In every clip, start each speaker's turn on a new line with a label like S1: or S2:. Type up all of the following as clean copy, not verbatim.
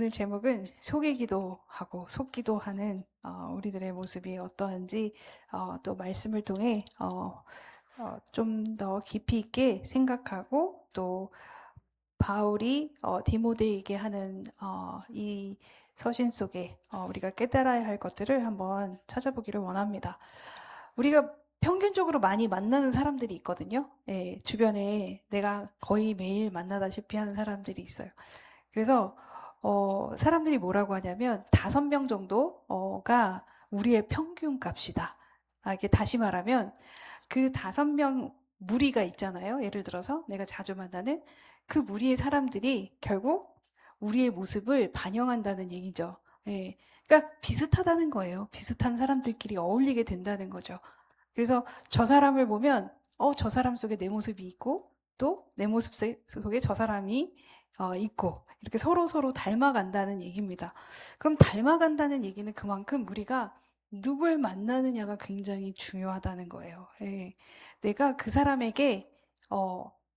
S1: 오늘 제목은 속이기도 하고 속기도 하는 우리들의 모습이 어떠한지 또 말씀을 통해 좀 더 깊이 있게 생각하고 또 바울이 디모데에게 하는 이 서신 속에 우리가 깨달아야 할 것들을 한번 찾아보기를 원합니다. 우리가 평균적으로 많이 만나는 사람들이 있거든요. 예, 주변에 내가 거의 매일 만나다시피 하는 사람들이 있어요. 그래서 사람들이 뭐라고 하냐면 5명 정도가 우리의 평균 값이다. 이게 다시 말하면 그 5명 무리가 있잖아요. 예를 들어서 내가 자주 만나는 그 무리의 사람들이 결국 우리의 모습을 반영한다는 얘기죠. 예. 그러니까 비슷하다는 거예요. 비슷한 사람들끼리 어울리게 된다는 거죠. 그래서 저 사람을 보면 저 사람 속에 내 모습이 있고 또 내 모습 속에 저 사람이 있고 이렇게 서로 닮아간다는 얘기입니다. 그럼 닮아간다는 얘기는 그만큼 우리가 누굴 만나느냐가 굉장히 중요하다는 거예요. 예. 내가 그 사람에게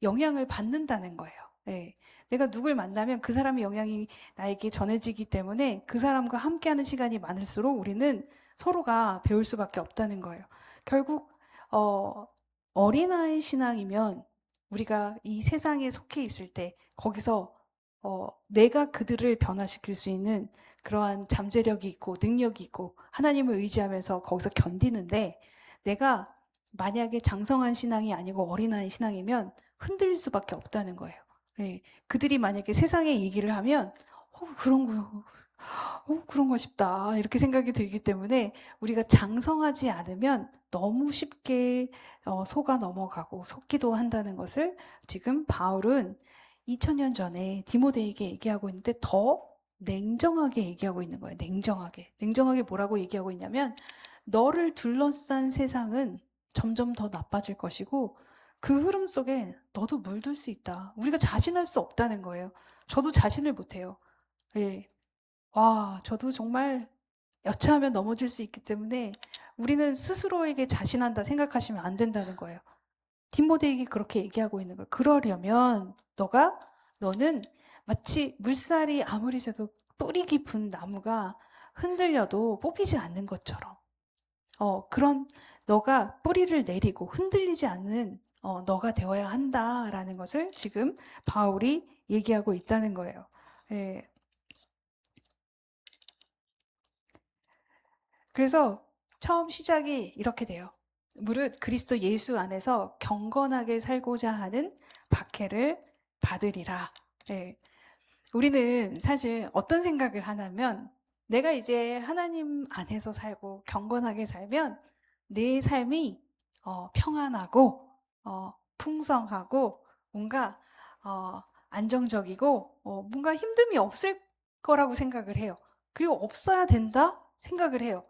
S1: 영향을 받는다는 거예요. 예. 내가 누굴 만나면 그 사람의 영향이 나에게 전해지기 때문에 그 사람과 함께하는 시간이 많을수록 우리는 서로가 배울 수밖에 없다는 거예요. 결국 어린아이 신앙이면 우리가 이 세상에 속해 있을 때 거기서 내가 그들을 변화시킬 수 있는 그러한 잠재력이 있고 능력이 있고 하나님을 의지하면서 거기서 견디는데 내가 만약에 장성한 신앙이 아니고 어린아이 신앙이면 흔들릴 수밖에 없다는 거예요. 예, 그들이 만약에 세상의 얘기를 하면 그런 거요. 그런 거 싶다. 이렇게 생각이 들기 때문에 우리가 장성하지 않으면 너무 쉽게 속아 넘어가고 속기도 한다는 것을 지금 바울은 2000년 전에 디모데에게 얘기하고 있는데 더 냉정하게 얘기하고 있는 거예요. 냉정하게. 냉정하게 뭐라고 얘기하고 있냐면 너를 둘러싼 세상은 점점 더 나빠질 것이고 그 흐름 속에 너도 물들 수 있다. 우리가 자신할 수 없다는 거예요. 저도 자신을 못해요. 예. 저도 정말 여차하면 넘어질 수 있기 때문에 우리는 스스로에게 자신한다 생각하시면 안 된다는 거예요. 디모데에게 그렇게 얘기하고 있는 거예요. 그러려면 너는 마치 물살이 아무리 새도 뿌리 깊은 나무가 흔들려도 뽑히지 않는 것처럼 그런 너가 뿌리를 내리고 흔들리지 않는 너가 되어야 한다라는 것을 지금 바울이 얘기하고 있다는 거예요. 예. 그래서 처음 시작이 이렇게 돼요. 무릇 그리스도 예수 안에서 경건하게 살고자 하는 박해를 받으리라. 예. 우리는 사실 어떤 생각을 하냐면 내가 이제 하나님 안에서 살고 경건하게 살면 내 삶이 평안하고 풍성하고 뭔가 안정적이고 뭔가 힘듦이 없을 거라고 생각을 해요. 그리고 없어야 된다 생각을 해요.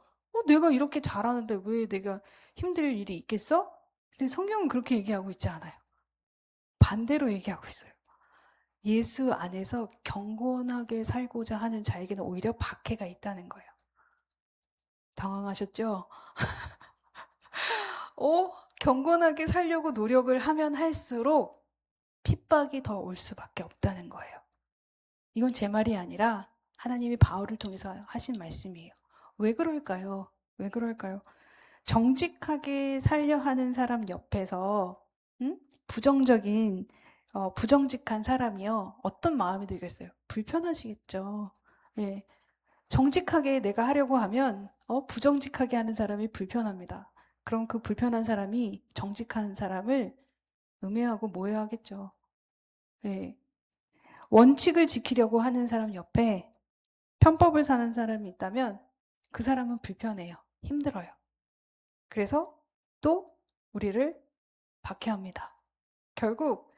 S1: 내가 이렇게 잘하는데 왜 내가 힘들 일이 있겠어? 근데 성경은 그렇게 얘기하고 있지 않아요. 반대로 얘기하고 있어요. 예수 안에서 경건하게 살고자 하는 자에게는 오히려 박해가 있다는 거예요. 당황하셨죠? 경건하게 살려고 노력을 하면 할수록 핍박이 더 올 수밖에 없다는 거예요. 이건 제 말이 아니라 하나님이 바울을 통해서 하신 말씀이에요. 왜 그럴까요? 왜 그럴까요? 정직하게 살려 하는 사람 옆에서 부정적인 부정직한 사람이요. 어떤 마음이 들겠어요? 불편하시겠죠. 예. 정직하게 내가 하려고 하면 부정직하게 하는 사람이 불편합니다. 그럼 그 불편한 사람이 정직한 사람을 음해하고 모해하겠죠. 예. 원칙을 지키려고 하는 사람 옆에 편법을 사는 사람이 있다면 그 사람은 불편해요. 힘들어요. 그래서 또 우리를 박해합니다. 결국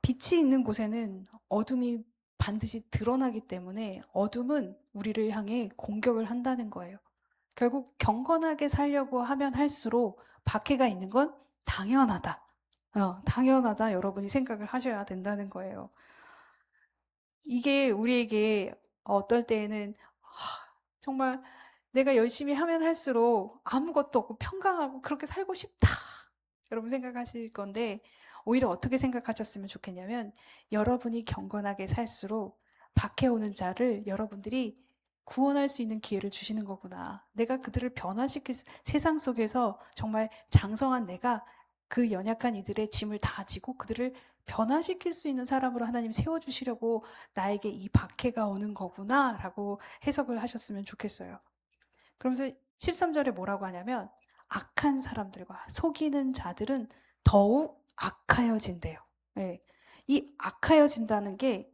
S1: 빛이 있는 곳에는 어둠이 반드시 드러나기 때문에 어둠은 우리를 향해 공격을 한다는 거예요. 결국 경건하게 살려고 하면 할수록 박해가 있는 건 당연하다. 당연하다 여러분이 생각을 하셔야 된다는 거예요. 이게 우리에게 어떨 때에는 정말 내가 열심히 하면 할수록 아무것도 없고 평강하고 그렇게 살고 싶다. 여러분 생각하실 건데 오히려 어떻게 생각하셨으면 좋겠냐면 여러분이 경건하게 살수록 박해오는 자를 여러분들이 구원할 수 있는 기회를 주시는 거구나. 내가 그들을 변화시킬 세상 속에서 정말 장성한 내가 그 연약한 이들의 짐을 다 지고 그들을 변화시킬 수 있는 사람으로 하나님 세워주시려고 나에게 이 박해가 오는 거구나 라고 해석을 하셨으면 좋겠어요. 그러면서 13절에 뭐라고 하냐면 악한 사람들과 속이는 자들은 더욱 악하여진대요. 예. 이 악하여진다는 게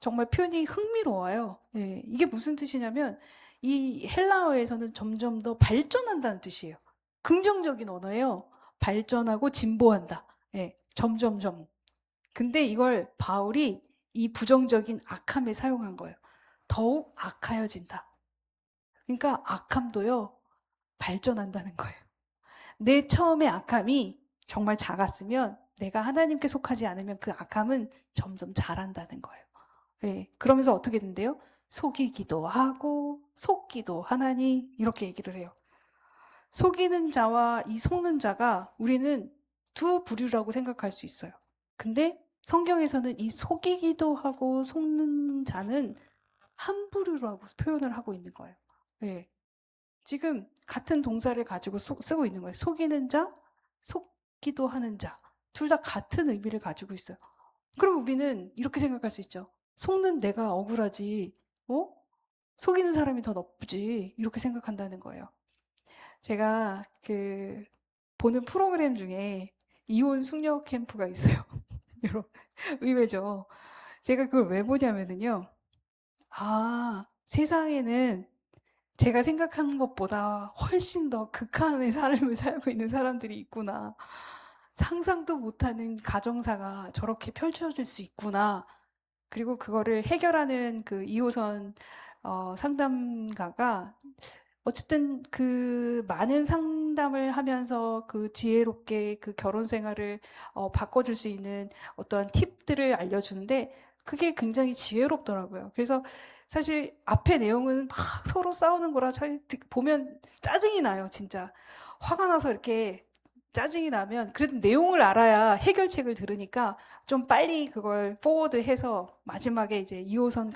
S1: 정말 표현이 흥미로워요. 예. 이게 무슨 뜻이냐면 이 헬라어에서는 점점 더 발전한다는 뜻이에요. 긍정적인 언어예요. 발전하고 진보한다. 예. 점점점. 근데 이걸 바울이 이 부정적인 악함에 사용한 거예요. 더욱 악하여진다. 그러니까 악함도요, 발전한다는 거예요. 내 처음의 악함이 정말 작았으면 내가 하나님께 속하지 않으면 그 악함은 점점 자란다는 거예요. 네, 그러면서 어떻게 된대요? 속이기도 하고 속기도 하나니 이렇게 얘기를 해요. 속이는 자와 이 속는 자가 우리는 두 부류라고 생각할 수 있어요. 근데 성경에서는 이 속이기도 하고 속는 자는 한 부류라고 표현을 하고 있는 거예요. 네. 지금 같은 동사를 가지고 쓰고 있는 거예요. 속이는 자, 속기도 하는 자. 둘 다 같은 의미를 가지고 있어요. 그럼 우리는 이렇게 생각할 수 있죠. 속는 내가 억울하지, 어? 속이는 사람이 더 나쁘지. 이렇게 생각한다는 거예요. 제가 보는 프로그램 중에 이혼 숙녀 캠프가 있어요. 여러분, 의외죠. 제가 그걸 왜 보냐면요. 아, 세상에는 제가 생각하는 것보다 훨씬 더 극한의 삶을 살고 있는 사람들이 있구나. 상상도 못하는 가정사가 저렇게 펼쳐질 수 있구나. 그리고 그거를 해결하는 그 2호선 상담가가 어쨌든 그 많은 상담을 하면서 그 지혜롭게 그 결혼 생활을 바꿔줄 수 있는 어떠한 팁들을 알려주는데 그게 굉장히 지혜롭더라고요. 그래서 사실 앞에 내용은 막 서로 싸우는 거라 보면 짜증이 나요, 진짜. 화가 나서 이렇게 짜증이 나면 그래도 내용을 알아야 해결책을 들으니까 좀 빨리 그걸 포워드해서 마지막에 이제 2호선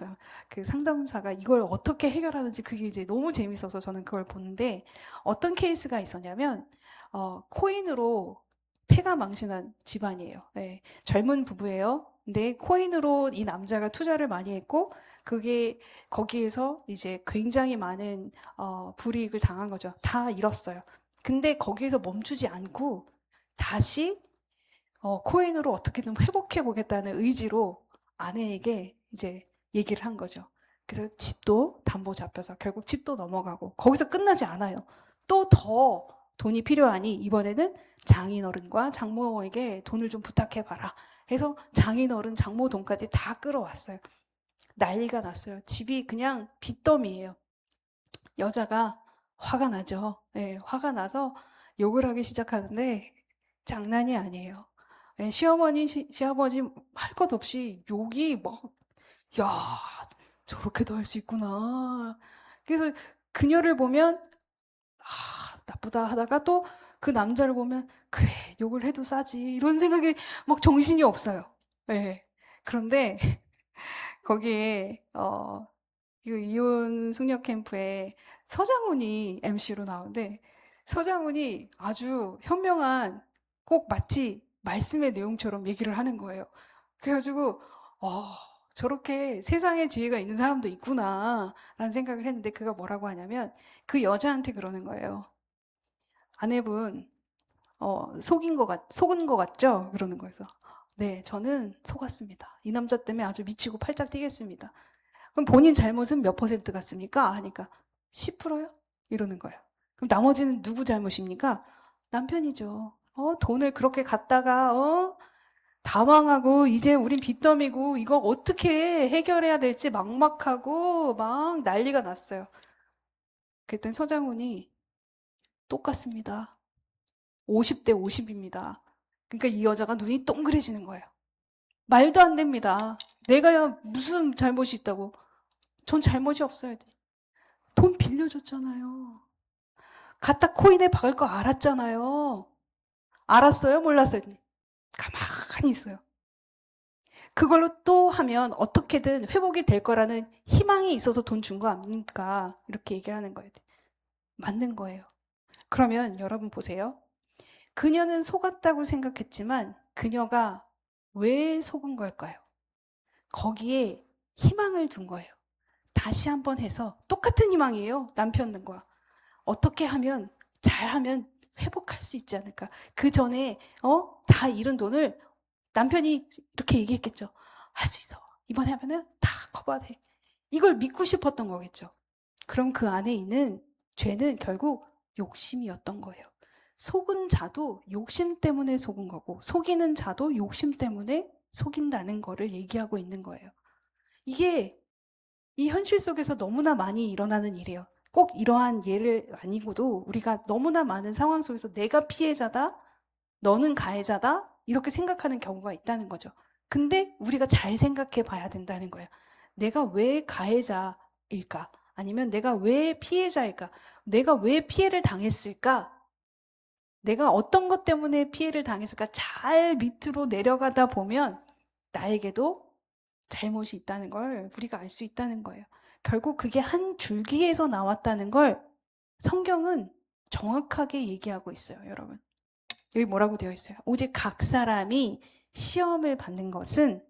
S1: 그 상담사가 이걸 어떻게 해결하는지 그게 이제 너무 재밌어서 저는 그걸 보는데 어떤 케이스가 있었냐면 코인으로 폐가 망신한 집안이에요. 네, 젊은 부부예요. 근데 코인으로 이 남자가 투자를 많이 했고 그게 거기에서 이제 굉장히 많은 불이익을 당한 거죠. 다 잃었어요. 근데 거기에서 멈추지 않고 다시 코인으로 어떻게든 회복해 보겠다는 의지로 아내에게 이제 얘기를 한 거죠. 그래서 집도 담보 잡혀서 결국 집도 넘어가고 거기서 끝나지 않아요. 또 더 돈이 필요하니 이번에는 장인어른과 장모에게 돈을 좀 부탁해 봐라. 해서 장인어른, 장모 돈까지 다 끌어왔어요. 난리가 났어요. 집이 그냥 빚더미예요. 여자가 화가 나죠. 네, 화가 나서 욕을 하기 시작하는데 장난이 아니에요. 네, 시아버지 할 것 없이 욕이 막, 야, 저렇게도 할 수 있구나. 그래서 그녀를 보면, 나쁘다 하다가 또 그 남자를 보면, 그래, 욕을 해도 싸지. 이런 생각이 막 정신이 없어요. 네. 그런데 거기에, 그 이혼 숙녀 캠프에 서장훈이 MC로 나오는데 서장훈이 아주 현명한 꼭 마치 말씀의 내용처럼 얘기를 하는 거예요. 그래가지고 어, 저렇게 세상에 지혜가 있는 사람도 있구나 라는 생각을 했는데 그가 뭐라고 하냐면 그 여자한테 그러는 거예요. 아내분 속은 것 같죠? 그러는 거에서 네, 저는 속았습니다. 이 남자 때문에 아주 미치고 팔짝 뛰겠습니다. 그럼 본인 잘못은 몇 퍼센트 같습니까? 하니까 10%요? 이러는 거예요. 그럼 나머지는 누구 잘못입니까? 남편이죠. 돈을 그렇게 갖다가 다 망하고 이제 우린 빚더미고 이거 어떻게 해결해야 될지 막막하고 막 난리가 났어요. 그랬더니 서장훈이 똑같습니다. 50대 50입니다. 그러니까 이 여자가 눈이 동그래지는 거예요. 말도 안 됩니다. 내가 무슨 잘못이 있다고. 전 잘못이 없어야 돼. 돈 빌려줬잖아요. 갖다 코인에 박을 거 알았잖아요. 알았어요? 몰랐어요? 가만히 있어요. 그걸로 또 하면 어떻게든 회복이 될 거라는 희망이 있어서 돈 준 거 아닙니까? 이렇게 얘기를 하는 거예요. 맞는 거예요. 그러면 여러분 보세요. 그녀는 속았다고 생각했지만 그녀가 왜 속은 걸까요? 거기에 희망을 둔 거예요. 다시 한번 해서 똑같은 희망이에요. 남편과. 어떻게 하면 잘하면 회복할 수 있지 않을까? 그 전에 다 잃은 돈을 남편이 이렇게 얘기했겠죠. 할 수 있어. 이번에 하면은 다 커버돼. 이걸 믿고 싶었던 거겠죠. 그럼 그 안에 있는 죄는 결국 욕심이었던 거예요. 속은 자도 욕심 때문에 속은 거고 속이는 자도 욕심 때문에 속인다는 거를 얘기하고 있는 거예요. 이게 이 현실 속에서 너무나 많이 일어나는 일이에요. 꼭 이러한 예를 아니고도 우리가 너무나 많은 상황 속에서 내가 피해자다, 너는 가해자다, 이렇게 생각하는 경우가 있다는 거죠. 근데 우리가 잘 생각해 봐야 된다는 거예요. 내가 왜 가해자일까? 아니면 내가 왜 피해자일까? 내가 왜 피해를 당했을까? 내가 어떤 것 때문에 피해를 당했을까? 잘 밑으로 내려가다 보면 나에게도 잘못이 있다는 걸 우리가 알 수 있다는 거예요. 결국 그게 한 줄기에서 나왔다는 걸 성경은 정확하게 얘기하고 있어요, 여러분. 여기 뭐라고 되어 있어요? 오직 각 사람이 시험을 받는 것은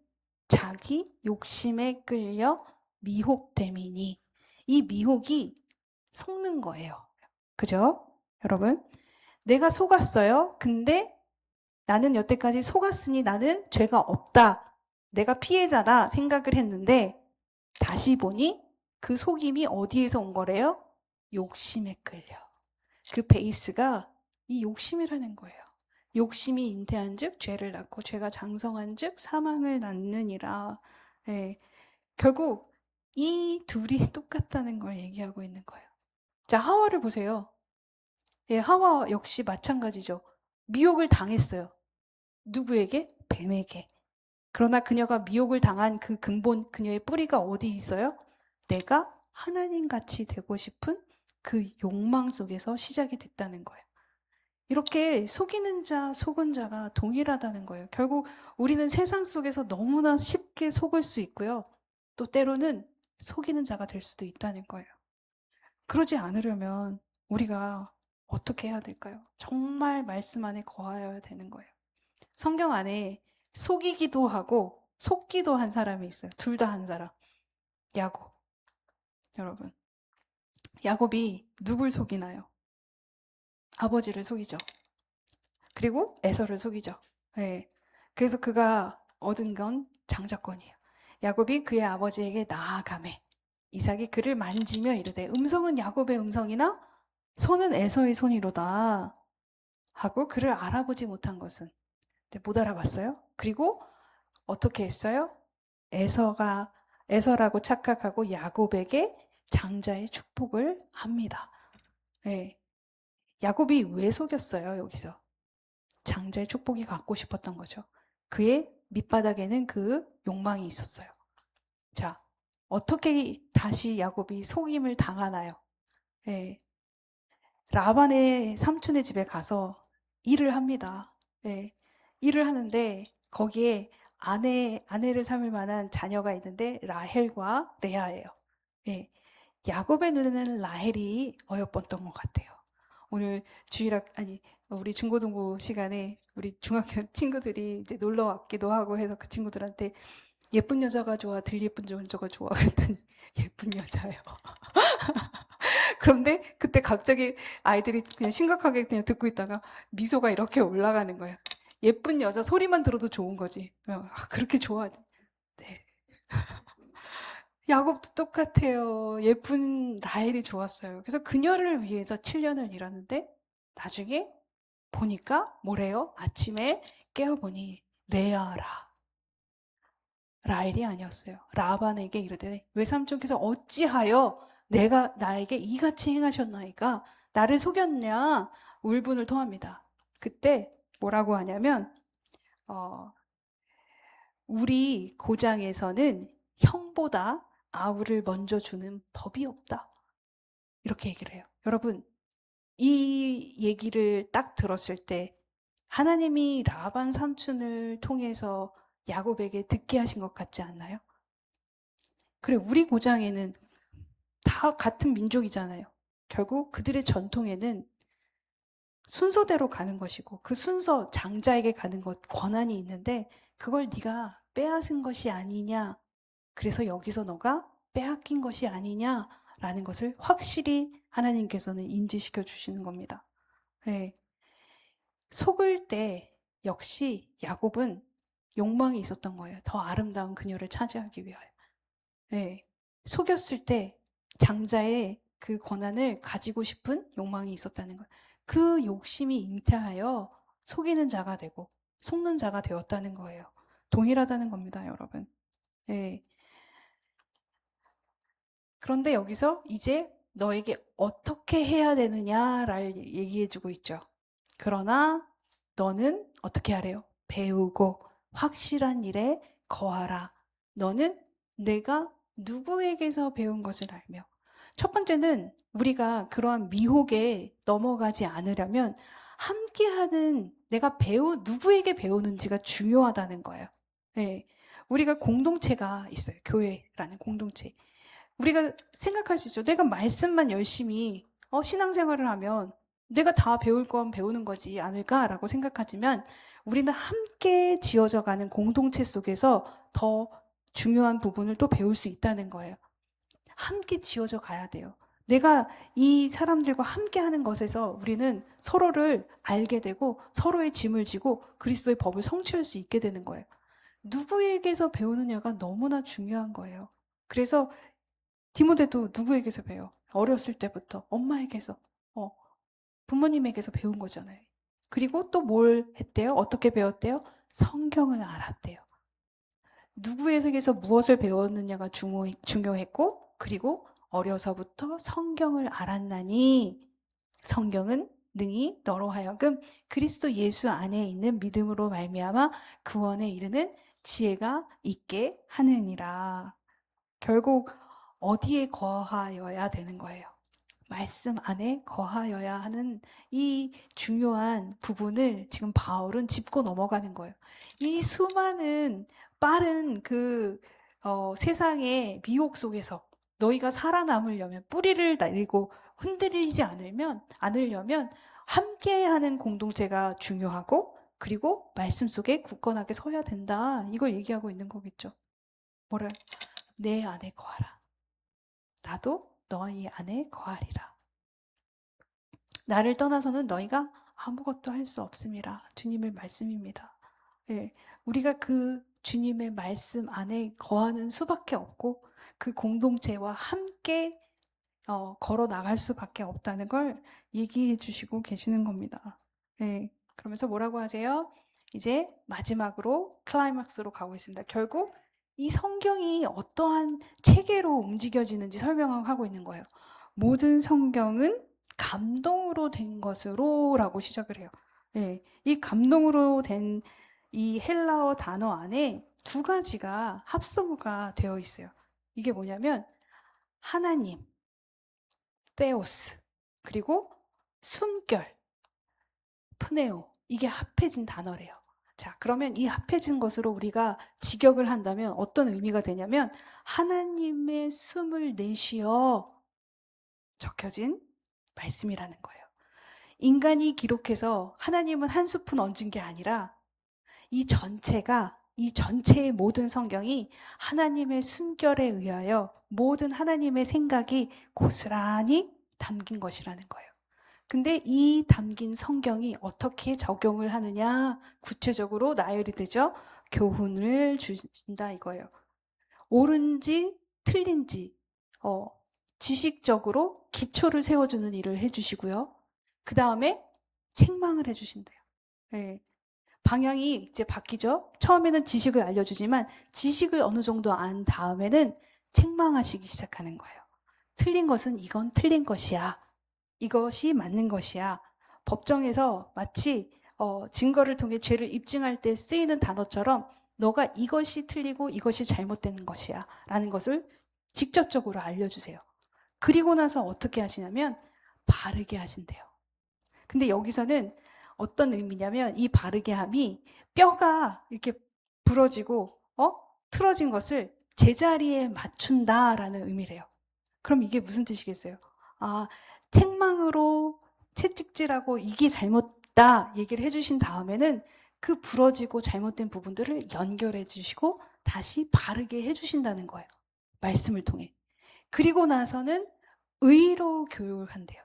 S1: 자기 욕심에 끌려 미혹됨이니. 이 미혹이 속는 거예요. 그죠? 여러분? 내가 속았어요. 근데 나는 여태까지 속았으니 나는 죄가 없다. 내가 피해자다 생각을 했는데 다시 보니 그 속임이 어디에서 온 거래요? 욕심에 끌려. 그 베이스가 이 욕심이라는 거예요. 욕심이 잉태한즉 죄를 낳고 죄가 장성한즉 사망을 낳느니라. 예, 결국 이 둘이 똑같다는 걸 얘기하고 있는 거예요. 자, 하와를 보세요. 예, 하와 역시 마찬가지죠. 미혹을 당했어요. 누구에게? 뱀에게. 그러나 그녀가 미혹을 당한 그 근본, 그녀의 뿌리가 어디 있어요? 내가 하나님 같이 되고 싶은 그 욕망 속에서 시작이 됐다는 거예요. 이렇게 속이는 자, 속은 자가 동일하다는 거예요. 결국 우리는 세상 속에서 너무나 쉽게 속을 수 있고요. 또 때로는 속이는 자가 될 수도 있다는 거예요. 그러지 않으려면 우리가 어떻게 해야 될까요? 정말 말씀 안에 거하여야 되는 거예요. 성경 안에 속이기도 하고 속기도 한 사람이 있어요. 둘 다 한 사람. 야곱. 여러분. 야곱이 누굴 속이나요? 아버지를 속이죠. 그리고 에서를 속이죠. 네. 그래서 그가 얻은 건 장자권이에요. 야곱이 그의 아버지에게 나아가매 이삭이 그를 만지며 이르되 음성은 야곱의 음성이나 손은 에서의 손이로다 하고 그를 알아보지 못한 것은 못 알아봤어요. 그리고 어떻게 했어요? 에서라고 착각하고 야곱에게 장자의 축복을 합니다. 네. 야곱이 왜 속였어요, 여기서? 장자의 축복이 갖고 싶었던 거죠. 그의 밑바닥에는 그 욕망이 있었어요. 자, 어떻게 다시 야곱이 속임을 당하나요? 네. 라반의 삼촌의 집에 가서 일을 합니다. 네. 일을 하는데 거기에 아내를 삼을 만한 자녀가 있는데 라헬과 레아예요. 네. 야곱의 눈에는 라헬이 어여뻤던 것 같아요. 오늘 우리 중고등부 시간에 우리 중학교 친구들이 이제 놀러 왔기도 하고 해서 그 친구들한테 예쁜 여자가 좋아, 들 예쁜 여자가 좋아 그랬더니 예쁜 여자예요. 그런데 그때 갑자기 아이들이 그냥 심각하게 그냥 듣고 있다가 미소가 이렇게 올라가는 거예요. 예쁜 여자 소리만 들어도 좋은 거지. 그렇게 좋아. 네. 야곱도 똑같아요. 예쁜 라헬이 좋았어요. 그래서 그녀를 위해서 7년을 일하는데 나중에 보니까 뭐래요? 아침에 깨어보니 레아라. 라헬이 아니었어요. 라반에게 이르되 외삼촌께서 어찌하여 내가 나에게 이같이 행하셨나이까 나를 속였냐 울분을 토합니다. 그때 뭐라고 하냐면 우리 고장에서는 형보다 아우를 먼저 주는 법이 없다. 이렇게 얘기를 해요. 여러분 이 얘기를 딱 들었을 때 하나님이 라반 삼촌을 통해서 야곱에게 듣게 하신 것 같지 않나요? 그래, 우리 고장에는 다 같은 민족이잖아요. 결국 그들의 전통에는 순서대로 가는 것이고 그 순서 장자에게 가는 것 권한이 있는데 그걸 네가 빼앗은 것이 아니냐. 그래서 여기서 너가 빼앗긴 것이 아니냐라는 것을 확실히 하나님께서는 인지시켜 주시는 겁니다. 네. 속을 때 역시 야곱은 욕망이 있었던 거예요. 더 아름다운 그녀를 차지하기 위하여. 네. 속였을 때 장자의 그 권한을 가지고 싶은 욕망이 있었다는 거예요. 그 욕심이 잉태하여 속이는 자가 되고 속는 자가 되었다는 거예요. 동일하다는 겁니다, 여러분. 네. 그런데 여기서 이제 너에게 어떻게 해야 되느냐를 얘기해주고 있죠. 그러나 너는 어떻게 하래요? 배우고 확실한 일에 거하라. 너는 내가 누구에게서 배운 것을 알며. 첫 번째는 우리가 그러한 미혹에 넘어가지 않으려면 함께하는 내가 누구에게 배우는지가 중요하다는 거예요. 네. 우리가 공동체가 있어요. 교회라는 공동체. 우리가 생각할 수 있죠. 내가 말씀만 열심히 신앙생활을 하면 내가 다 배울 건 배우는 거지 않을까라고 생각하지만 우리는 함께 지어져 가는 공동체 속에서 더 중요한 부분을 또 배울 수 있다는 거예요. 함께 지어져 가야 돼요. 내가 이 사람들과 함께 하는 것에서 우리는 서로를 알게 되고 서로의 짐을 지고 그리스도의 법을 성취할 수 있게 되는 거예요. 누구에게서 배우느냐가 너무나 중요한 거예요. 그래서 디모데도 누구에게서 배워? 어렸을 때부터 엄마에게서, 부모님에게서 배운 거잖아요. 그리고 또 뭘 했대요? 어떻게 배웠대요? 성경을 알았대요. 누구에게서 무엇을 배웠느냐가 중요했고, 그리고 어려서부터 성경을 알았나니, 성경은 능히 너로 하여금 그리스도 예수 안에 있는 믿음으로 말미암아 구원에 이르는 지혜가 있게 하느니라. 결국 어디에 거하여야 되는 거예요. 말씀 안에 거하여야 하는 이 중요한 부분을 지금 바울은 짚고 넘어가는 거예요. 이 수많은 빠른 세상의 미혹 속에서 너희가 살아남으려면 뿌리를 내리고 흔들리지 않으려면 함께하는 공동체가 중요하고 그리고 말씀 속에 굳건하게 서야 된다. 이걸 얘기하고 있는 거겠죠. 뭐래? 내 안에 거하라. 나도 너희 안에 거하리라. 나를 떠나서는 너희가 아무것도 할 수 없음이라. 주님의 말씀입니다. 예, 우리가 그 주님의 말씀 안에 거하는 수밖에 없고 그 공동체와 함께 걸어 나갈 수밖에 없다는 걸 얘기해 주시고 계시는 겁니다. 예, 그러면서 뭐라고 하세요? 이제 마지막으로 클라이막스로 가고 있습니다. 결국 이 성경이 어떠한 체계로 움직여지는지 설명하고 있는 거예요. 모든 성경은 감동으로 된 것으로 라고 시작을 해요. 예, 이 감동으로 된 이 헬라어 단어 안에 두 가지가 합성어가 되어 있어요. 이게 뭐냐면 하나님, 테오스, 그리고 숨결, 프네오. 이게 합해진 단어래요. 자, 그러면 이 합해진 것으로 우리가 직역을 한다면 어떤 의미가 되냐면 하나님의 숨을 내쉬어 적혀진 말씀이라는 거예요. 인간이 기록해서 하나님은 한 스푼 얹은 게 아니라 이 전체의 모든 성경이 하나님의 숨결에 의하여 모든 하나님의 생각이 고스란히 담긴 것이라는 거예요. 근데 이 담긴 성경이 어떻게 적용을 하느냐? 구체적으로 나열이 되죠? 교훈을 주신다 이거예요. 옳은지 틀린지 지식적으로 기초를 세워주는 일을 해주시고요. 그 다음에 책망을 해주신대요. 네. 방향이 이제 바뀌죠. 처음에는 지식을 알려주지만 지식을 어느 정도 안 다음에는 책망하시기 시작하는 거예요. 틀린 것은 이건 틀린 것이야. 이것이 맞는 것이야. 법정에서 마치 증거를 통해 죄를 입증할 때 쓰이는 단어처럼 너가 이것이 틀리고 이것이 잘못된 것이야 라는 것을 직접적으로 알려주세요. 그리고 나서 어떻게 하시냐면 바르게 하신대요. 근데 여기서는 어떤 의미냐면 이 바르게 함이 뼈가 이렇게 부러지고 틀어진 것을 제자리에 맞춘다라는 의미래요. 그럼 이게 무슨 뜻이겠어요? 아, 책망으로 채찍질하고 이게 잘못다 얘기를 해주신 다음에는 그 부러지고 잘못된 부분들을 연결해 주시고 다시 바르게 해주신다는 거예요. 말씀을 통해. 그리고 나서는 의로 교육을 한대요.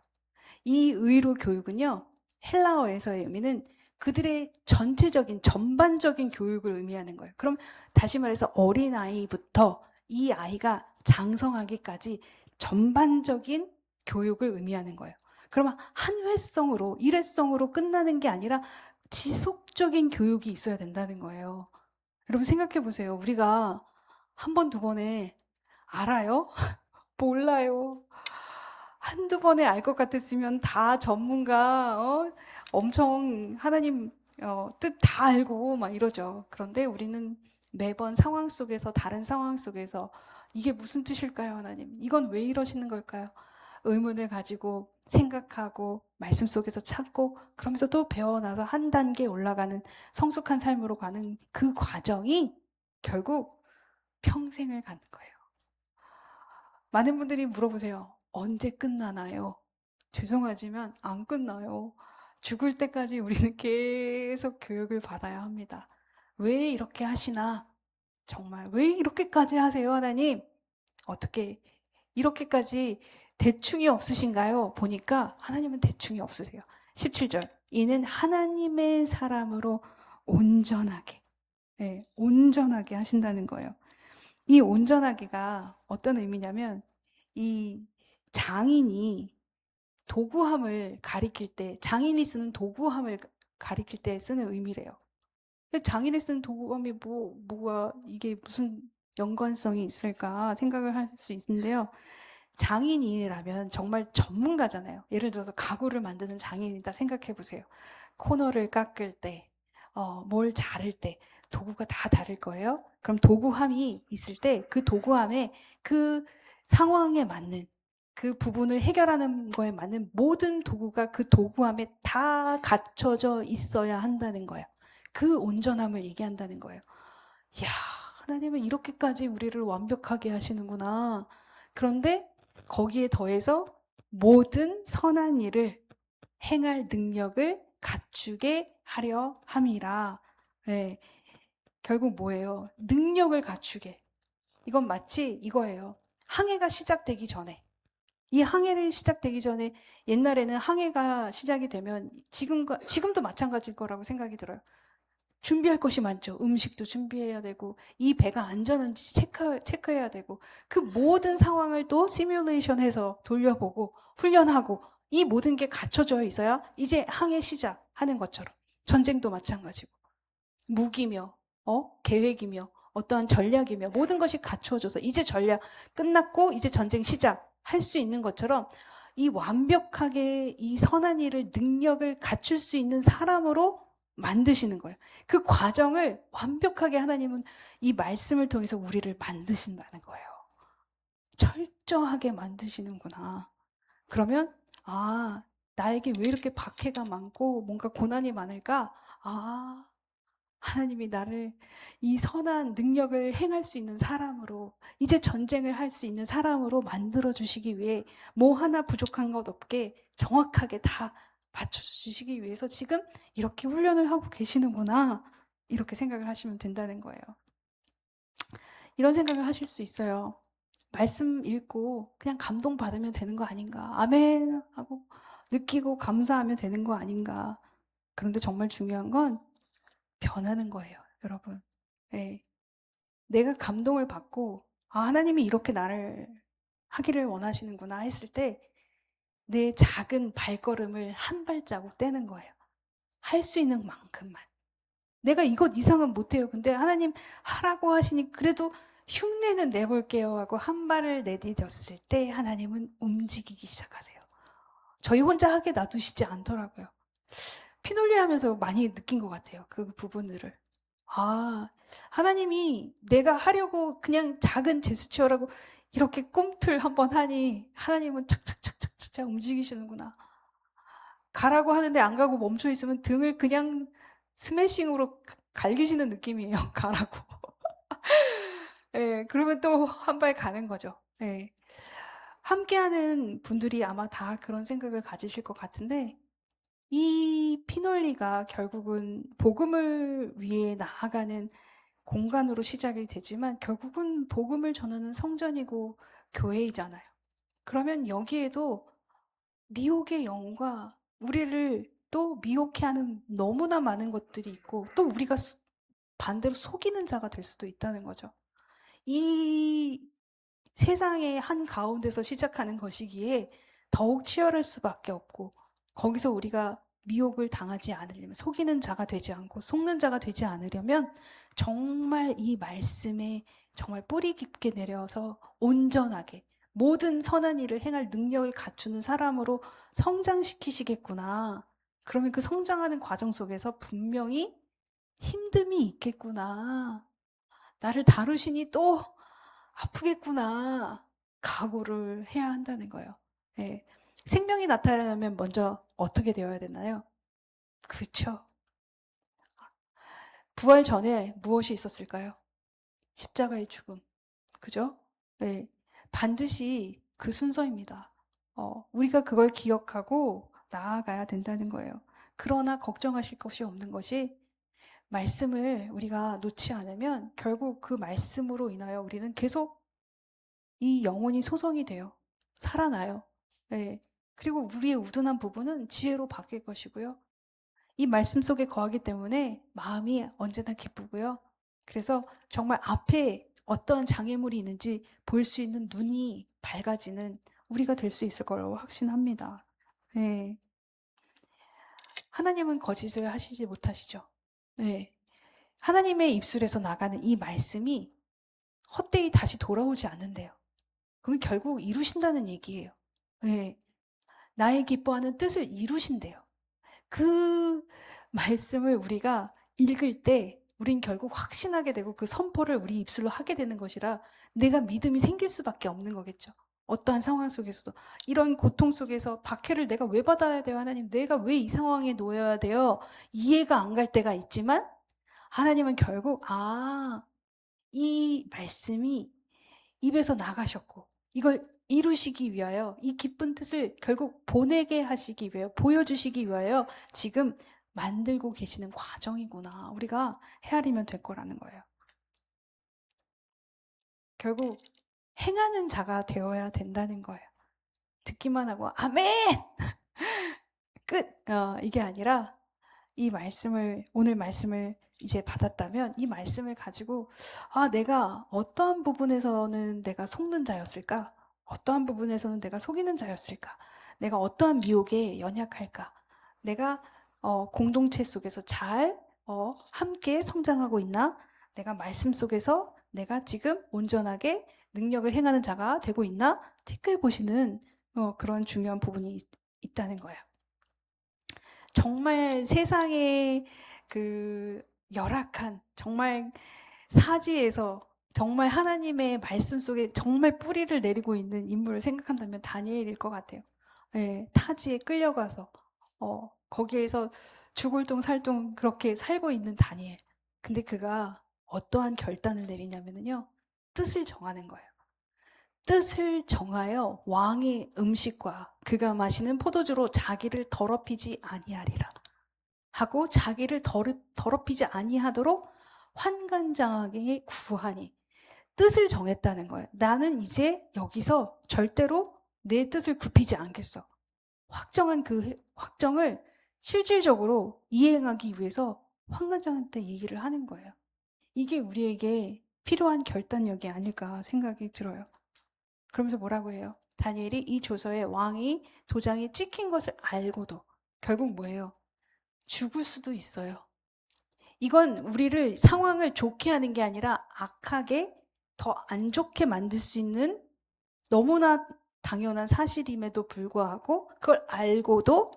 S1: 이 의로 교육은요, 헬라어에서의 의미는 그들의 전체적인, 전반적인 교육을 의미하는 거예요. 그럼 다시 말해서 어린아이부터 이 아이가 장성하기까지 전반적인 교육을 의미하는 거예요. 그러면 한 회성으로, 일회성으로 끝나는 게 아니라 지속적인 교육이 있어야 된다는 거예요. 여러분 생각해 보세요. 우리가 한 번, 두 번에 알아요? 몰라요. 한두 번에 알 것 같았으면 다 전문가, 엄청 하나님 뜻 다 알고 막 이러죠. 그런데 우리는 매번 상황 속에서, 다른 상황 속에서 이게 무슨 뜻일까요, 하나님? 이건 왜 이러시는 걸까요? 의문을 가지고 생각하고 말씀 속에서 찾고 그러면서 또 배워나서 한 단계 올라가는 성숙한 삶으로 가는 그 과정이 결국 평생을 가는 거예요. 많은 분들이 물어보세요. 언제 끝나나요? 죄송하지만 안 끝나요. 죽을 때까지 우리는 계속 교육을 받아야 합니다. 왜 이렇게 하시나? 정말 왜 이렇게까지 하세요, 하나님? 어떻게 이렇게까지 대충이 없으신가요? 보니까 하나님은 대충이 없으세요. 17절. 이는 하나님의 사람으로 온전하게, 네, 온전하게 하신다는 거예요. 이 온전하기가 어떤 의미냐면 이 장인이 도구함을 가리킬 때, 장인이 쓰는 도구함을 가리킬 때 쓰는 의미래요. 장인이 쓰는 도구함이 뭐가 이게 무슨 연관성이 있을까 생각을 할 수 있는데요. 장인이라면 정말 전문가잖아요. 예를 들어서 가구를 만드는 장인이다 생각해 보세요. 코너를 깎을 때, 뭘 자를 때 도구가 다 다를 거예요. 그럼 도구함이 있을 때 그 도구함에 그 상황에 맞는 그 부분을 해결하는 거에 맞는 모든 도구가 그 도구함에 다 갖춰져 있어야 한다는 거예요. 그 온전함을 얘기한다는 거예요. 이야, 하나님은 이렇게까지 우리를 완벽하게 하시는구나. 그런데 거기에 더해서 모든 선한 일을 행할 능력을 갖추게 하려 함이라. 네, 결국 뭐예요? 능력을 갖추게. 이건 마치 이거예요. 항해가 시작되기 전에. 이 항해를 시작되기 전에 옛날에는 항해가 시작이 되면 지금도 마찬가지일 거라고 생각이 들어요. 준비할 것이 많죠. 음식도 준비해야 되고 이 배가 안전한지 체크해야 되고 그 모든 상황을 또 시뮬레이션해서 돌려보고 훈련하고 이 모든 게 갖춰져 있어야 이제 항해 시작하는 것처럼 전쟁도 마찬가지고 무기며 계획이며 어떠한 전략이며 모든 것이 갖추어져서 이제 전략 끝났고 이제 전쟁 시작할 수 있는 것처럼 이 완벽하게 이 선한 일을 능력을 갖출 수 있는 사람으로 만드시는 거예요. 그 과정을 완벽하게 하나님은 이 말씀을 통해서 우리를 만드신다는 거예요. 철저하게 만드시는구나. 그러면 나에게 왜 이렇게 박해가 많고 뭔가 고난이 많을까? 하나님이 나를 이 선한 능력을 행할 수 있는 사람으로 이제 전쟁을 할 수 있는 사람으로 만들어 주시기 위해 뭐 하나 부족한 것 없게 정확하게 다 맞춰주시기 위해서 지금 이렇게 훈련을 하고 계시는구나 이렇게 생각을 하시면 된다는 거예요. 이런 생각을 하실 수 있어요. 말씀 읽고 그냥 감동받으면 되는 거 아닌가, 아멘 하고 느끼고 감사하면 되는 거 아닌가. 그런데 정말 중요한 건 변하는 거예요, 여러분. 네. 내가 감동을 받고 하나님이 이렇게 나를 하기를 원하시는구나 했을 때 내 작은 발걸음을 한 발자국 떼는 거예요. 할 수 있는 만큼만. 내가 이것 이상은 못해요. 근데 하나님 하라고 하시니 그래도 흉내는 내볼게요 하고 한 발을 내디뎠을 때 하나님은 움직이기 시작하세요. 저희 혼자 하게 놔두시지 않더라고요. 피놀리 하면서 많이 느낀 것 같아요. 그 부분들을. 하나님이 내가 하려고 그냥 작은 제스처라고 이렇게 꿈틀 한번 하니 하나님은 착착착착착 움직이시는구나. 가라고 하는데 안 가고 멈춰 있으면 등을 그냥 스매싱으로 갈기시는 느낌이에요. 가라고. 예, 그러면 또 한 발 가는 거죠. 예. 함께하는 분들이 아마 다 그런 생각을 가지실 것 같은데, 이 피놀리가 결국은 복음을 위해 나아가는 공간으로 시작이 되지만 결국은 복음을 전하는 성전이고 교회이잖아요. 그러면 여기에도 미혹의 영과 우리를 또 미혹해 하는 너무나 많은 것들이 있고 또 우리가 반대로 속이는 자가 될 수도 있다는 거죠. 이 세상의 한 가운데서 시작하는 것이기에 더욱 치열할 수밖에 없고 거기서 우리가 미혹을 당하지 않으려면 속이는 자가 되지 않고 속는 자가 되지 않으려면 정말 이 말씀에 정말 뿌리 깊게 내려서 온전하게 모든 선한 일을 행할 능력을 갖추는 사람으로 성장시키시겠구나. 그러면 그 성장하는 과정 속에서 분명히 힘듦이 있겠구나. 나를 다루시니 또 아프겠구나. 각오를 해야 한다는 거예요. 예. 생명이 나타나려면 먼저 어떻게 되어야 되나요? 그쵸. 부활 전에 무엇이 있었을까요? 십자가의 죽음. 그죠? 네. 반드시 그 순서입니다. 우리가 그걸 기억하고 나아가야 된다는 거예요. 그러나 걱정하실 것이 없는 것이 말씀을 우리가 놓지 않으면 결국 그 말씀으로 인하여 우리는 계속 이 영혼이 소성이 돼요. 살아나요. 네. 그리고 우리의 우둔한 부분은 지혜로 바뀔 것이고요. 이 말씀 속에 거하기 때문에 마음이 언제나 기쁘고요. 그래서 정말 앞에 어떤 장애물이 있는지 볼 수 있는 눈이 밝아지는 우리가 될 수 있을 거라고 확신합니다. 네. 하나님은 거짓을 하시지 못하시죠. 네. 하나님의 입술에서 나가는 이 말씀이 헛되이 다시 돌아오지 않는데요. 그럼 결국 이루신다는 얘기예요. 네. 나의 기뻐하는 뜻을 이루신대요. 그 말씀을 우리가 읽을 때 우린 결국 확신하게 되고 그 선포를 우리 입술로 하게 되는 것이라 내가 믿음이 생길 수밖에 없는 거겠죠. 어떠한 상황 속에서도 이런 고통 속에서 박해를 내가 왜 받아야 돼요? 하나님, 내가 왜 이 상황에 놓여야 돼요? 이해가 안 갈 때가 있지만 하나님은 결국 이 말씀이 입에서 나가셨고 이걸 이루시기 위하여 이 기쁜 뜻을 결국 보내게 하시기 위하여 보여주시기 위하여 지금 만들고 계시는 과정이구나. 우리가 헤아리면 될 거라는 거예요. 결국 행하는 자가 되어야 된다는 거예요. 듣기만 하고 아멘! 끝! 이게 아니라 이 말씀을 오늘 말씀을 이제 받았다면 이 말씀을 가지고 내가 어떠한 부분에서는 내가 속는 자였을까? 어떠한 부분에서는 내가 속이는 자였을까? 내가 어떠한 미혹에 연약할까? 내가 공동체 속에서 잘 함께 성장하고 있나? 내가 말씀 속에서 내가 지금 온전하게 능력을 행하는 자가 되고 있나? 체크해 보시는 그런 중요한 부분이 있다는 거예요. 정말 세상의 그 열악한 정말 사지에서 정말 하나님의 말씀 속에 정말 뿌리를 내리고 있는 인물을 생각한다면 다니엘일 것 같아요. 예, 타지에 끌려가서 거기에서 죽을 둥 살 둥 그렇게 살고 있는 다니엘. 근데 그가 어떠한 결단을 내리냐면요. 뜻을 정하는 거예요. 뜻을 정하여 왕의 음식과 그가 마시는 포도주로 자기를 더럽히지 아니하리라. 하고 자기를 더럽히지 아니하도록 환관장하게 구하니 뜻을 정했다는 거예요. 나는 이제 여기서 절대로 내 뜻을 굽히지 않겠어. 확정한 그 확정을 실질적으로 이행하기 위해서 환관장한테 얘기를 하는 거예요. 이게 우리에게 필요한 결단력이 아닐까 생각이 들어요. 그러면서 뭐라고 해요? 다니엘이 이 조서에 왕이 도장이 찍힌 것을 알고도 결국 뭐예요? 죽을 수도 있어요. 이건 우리를 상황을 좋게 하는 게 아니라 악하게 더 안 좋게 만들 수 있는 너무나 당연한 사실임에도 불구하고 그걸 알고도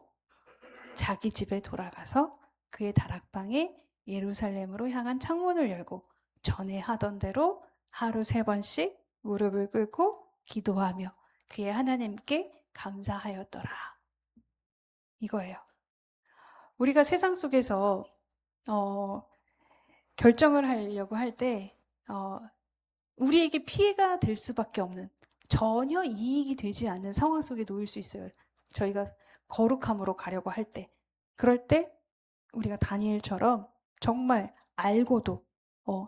S1: 자기 집에 돌아가서 그의 다락방에 예루살렘으로 향한 창문을 열고 전에 하던 대로 하루 3번씩 무릎을 꿇고 기도하며 그의 하나님께 감사하였더라. 이거예요. 우리가 세상 속에서 어, 결정을 하려고 할 때, 우리에게 피해가 될 수밖에 없는 전혀 이익이 되지 않는 상황 속에 놓일 수 있어요. 저희가 거룩함으로 가려고 할 때. 그럴 때 우리가 다니엘처럼 정말 알고도,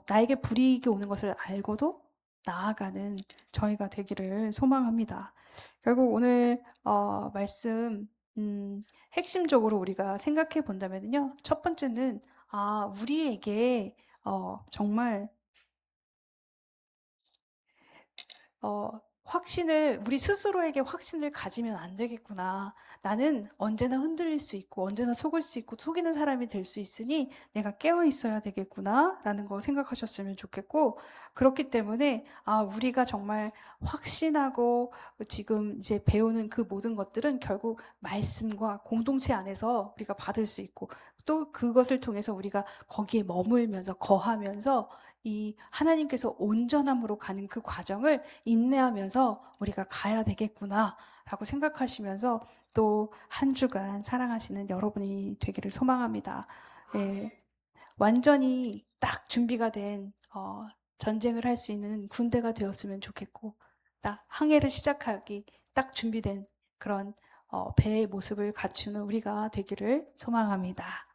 S1: 나에게 불이익이 오는 것을 알고도 나아가는 저희가 되기를 소망합니다. 결국 오늘 말씀 핵심적으로 우리가 생각해 본다면요. 첫 번째는 우리에게 정말 우리 스스로에게 확신을 가지면 안 되겠구나. 나는 언제나 흔들릴 수 있고, 언제나 속을 수 있고, 속이는 사람이 될 수 있으니 내가 깨어 있어야 되겠구나. 라는 거 생각하셨으면 좋겠고, 그렇기 때문에, 우리가 정말 확신하고 지금 이제 배우는 그 모든 것들은 결국 말씀과 공동체 안에서 우리가 받을 수 있고, 또 그것을 통해서 우리가 거기에 머물면서, 거하면서 이 하나님께서 온전함으로 가는 그 과정을 인내하면서 우리가 가야 되겠구나라고 생각하시면서 또 한 주간 사랑하시는 여러분이 되기를 소망합니다. 예, 완전히 딱 준비가 된 전쟁을 할 수 있는 군대가 되었으면 좋겠고 딱 항해를 시작하기 딱 준비된 그런 배의 모습을 갖추는 우리가 되기를 소망합니다.